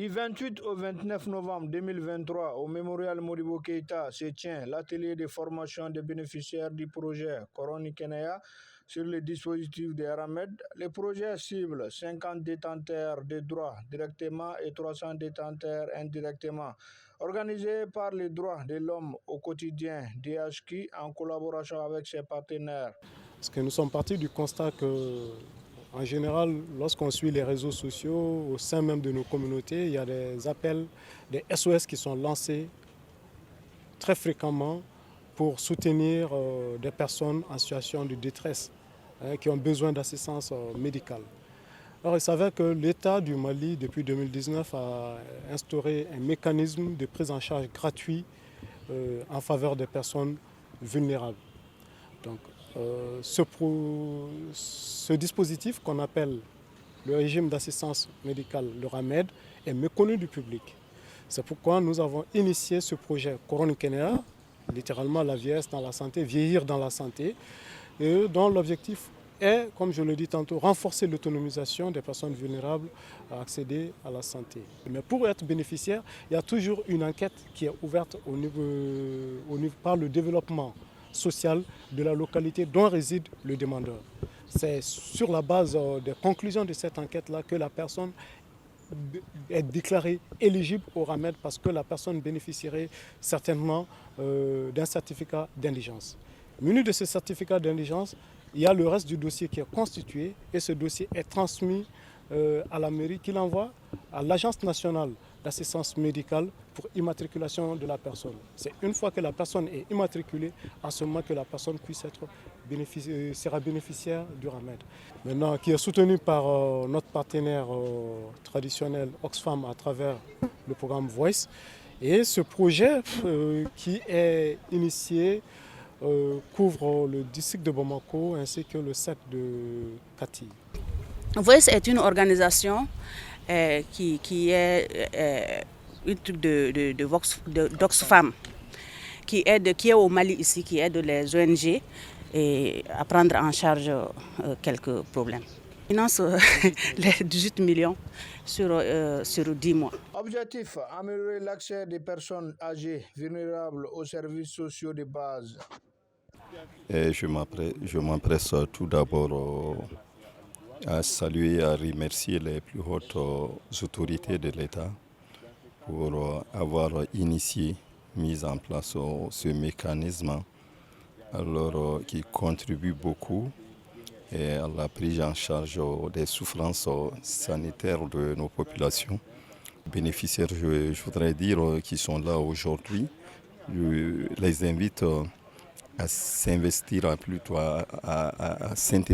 Du 28 au 29 novembre 2023, au Mémorial Modibo Keïta se tient l'atelier de formation des bénéficiaires du projet Koroni Kenaya sur le dispositif de Aramed. Le projet cible 50 détenteurs de droits directement et 300 détenteurs indirectement. Organisé par les droits de l'homme au quotidien DHK en collaboration avec ses partenaires. Parce que nous sommes partis du constat que, en général, lorsqu'on suit les réseaux sociaux, au sein même de nos communautés, il y a des appels, des SOS qui sont lancés très fréquemment pour soutenir des personnes en situation de détresse, qui ont besoin d'assistance médicale. Alors, il s'avère que l'État du Mali, depuis 2019, a instauré un mécanisme de prise en charge gratuit en faveur des personnes vulnérables. Donc, ce dispositif qu'on appelle le régime d'assistance médicale, le RAMED, est méconnu du public. C'est pourquoi nous avons initié ce projet Koroni Kenaya, littéralement la vieillesse dans la santé, vieillir dans la santé, et dont l'objectif est, comme je le dis tantôt, renforcer l'autonomisation des personnes vulnérables à accéder à la santé. Mais pour être bénéficiaire, il y a toujours une enquête qui est ouverte par le développement social de la localité dont réside le demandeur. C'est sur la base des conclusions de cette enquête-là que la personne est déclarée éligible au RAMED parce que la personne bénéficierait certainement d'un certificat d'indigence. Muni de ce certificat d'indigence, il y a le reste du dossier qui est constitué et ce dossier est transmis à la mairie qui l'envoie à l'Agence nationale d'assistance médicale pour immatriculation de la personne. C'est une fois que la personne est immatriculée, à ce moment que la personne sera bénéficiaire du RAMED. Maintenant, qui est soutenu par notre partenaire traditionnel Oxfam à travers le programme Voice. Et ce projet qui est initié couvre le district de Bamako ainsi que le SEC de Kati. Voice est une organisation qui est une truc d'Oxfam qui est au Mali ici, qui aide les ONG et à prendre en charge quelques problèmes. Finance les 18 millions sur 10 mois. Objectif, améliorer l'accès des personnes âgées vulnérables aux services sociaux de base. Et je m'empresse tout d'abord à saluer et à remercier les plus hautes autorités de l'État pour avoir initié, mis en place ce mécanisme qui contribue beaucoup et à la prise en charge des souffrances sanitaires de nos populations. Les bénéficiaires, je voudrais dire, qui sont là aujourd'hui, je les invite à s'investir plutôt à s'intéresser